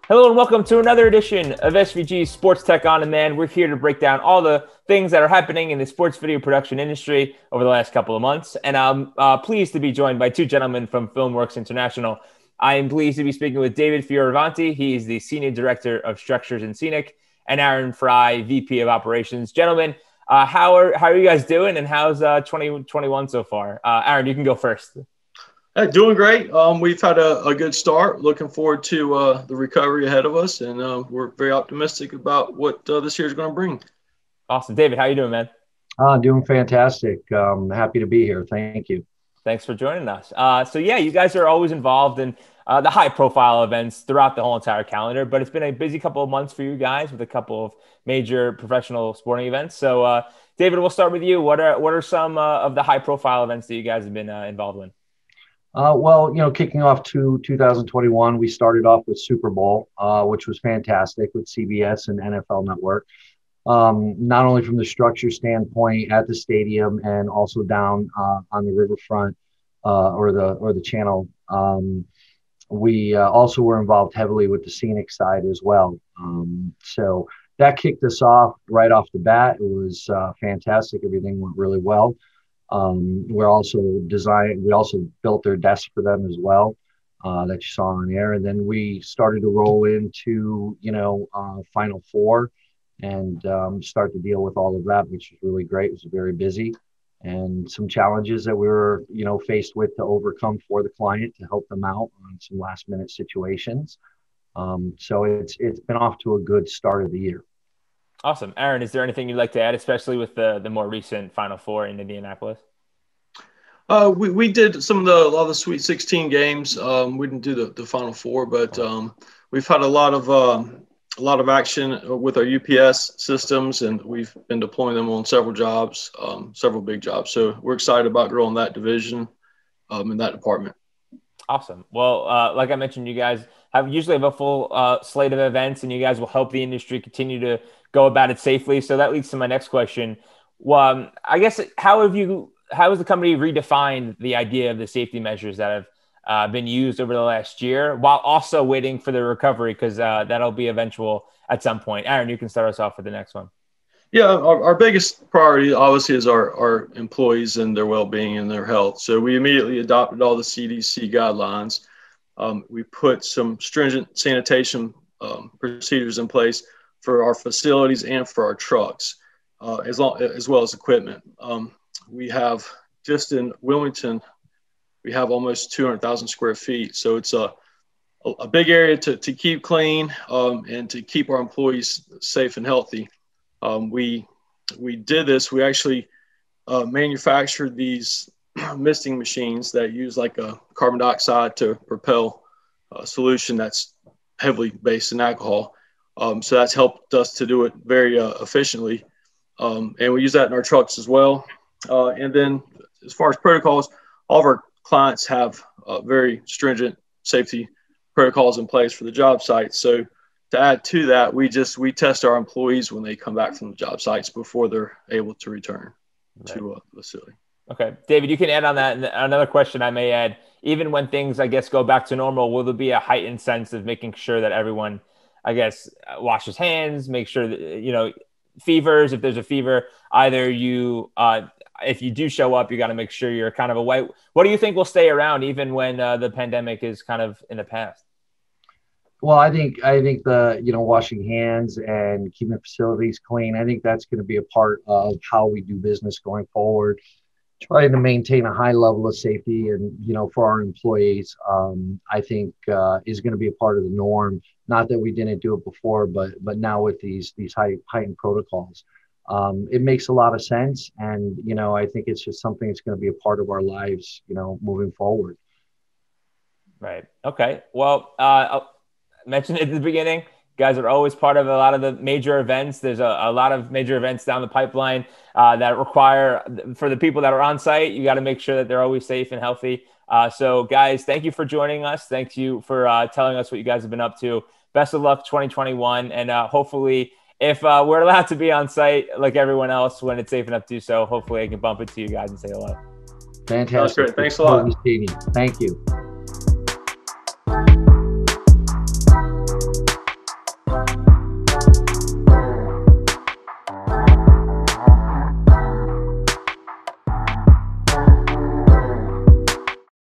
Hello and welcome to another edition of SVG Sports Tech On Demand. We're here to break down all the things that are happening in the sports video production industry over the last couple of months. And I'm pleased to be joined by two gentlemen from Filmwerks International. I am pleased to be speaking with David Fioravanti. He is the Senior Director of Structures and Scenic, and Aaron Frye, VP of Operations. Gentlemen, how are you guys doing, and how's 2021 so far? Aaron, you can go first. Doing great. We've had a good start. Looking forward to the recovery ahead of us, and we're very optimistic about what this year is going to bring. Awesome. David, how you doing, man? Doing fantastic. Happy to be here. Thank you. Thanks for joining us. So yeah, you guys are always involved in the high-profile events throughout the whole entire calendar, but it's been a busy couple of months for you guys with a couple of major professional sporting events. So David, we'll start with you. What are some of the high-profile events that you guys have been involved in? Kicking off to 2021, we started off with Super Bowl, which was fantastic with CBS and NFL Network. Not only from the structure standpoint at the stadium and also down on the riverfront or the channel. We also were involved heavily with the scenic side as well. So that kicked us off right off the bat. It was fantastic. Everything went really well. We also built their desk for them as well, that you saw on air. And then we started to roll into, Final Four and start to deal with all of that, which was really great. It was very busy and some challenges that we were, faced with to overcome for the client to help them out on some last minute situations. So it's been off to a good start of the year. Awesome. Aaron, is there anything you'd like to add, especially with the more recent Final Four in Indianapolis? We did a lot of the Sweet 16 games. We didn't do the Final Four, but we've had a lot of action with our UPS systems, and we've been deploying them on several jobs, several big jobs. So we're excited about growing that division in that department. Awesome. Well, like I mentioned, you guys usually have a full slate of events, and you guys will help the industry continue to go about it safely. So that leads to my next question. Well, I guess, how has the company redefined the idea of the safety measures that have been used over the last year, while also waiting for the recovery? Because that'll be eventual at some point. Aaron, you can start us off with the next one. Yeah, our biggest priority obviously is our employees and their well-being and their health. So we immediately adopted all the CDC guidelines. We put some stringent sanitation procedures in place for our facilities and for our trucks, as well as equipment. We have, just in Wilmington, we have almost 200,000 square feet. So it's a big area to keep clean and to keep our employees safe and healthy. We did this. We actually manufactured these misting machines that use like a carbon dioxide to propel a solution that's heavily based in alcohol. So that's helped us to do it very efficiently. And we use that in our trucks as well. And then as far as protocols, all of our clients have very stringent safety protocols in place for the job site. So to add to that, we test our employees when they come back from the job sites before they're able to return to the facility. Okay. David, you can add on that. And another question I may add, even when things, I guess, go back to normal, will there be a heightened sense of making sure that everyone, I guess, washes hands, make sure that, fevers, if there's a fever, either you, if you do show up, you got to make sure you're kind of away. What do you think will stay around even when the pandemic is kind of in the past? Well, I think the, washing hands and keeping facilities clean, I think that's going to be a part of how we do business going forward, trying to maintain a high level of safety and, for our employees, I think is going to be a part of the norm. Not that we didn't do it before, but now with these heightened protocols, it makes a lot of sense. And, I think it's just something that's going to be a part of our lives, moving forward. Right. Okay. Well, I mentioned it at the beginning. Guys are always part of a lot of the major events. There's a lot of major events down the pipeline that require, for the people that are on site, you got to make sure that they're always safe and healthy. So guys, thank you for joining us. Thank you for telling us what you guys have been up to. Best of luck 2021. And hopefully, if we're allowed to be on site like everyone else when it's safe enough to do so, hopefully I can bump into you guys and say hello. Fantastic. That's great. Thanks a lot. Thank you.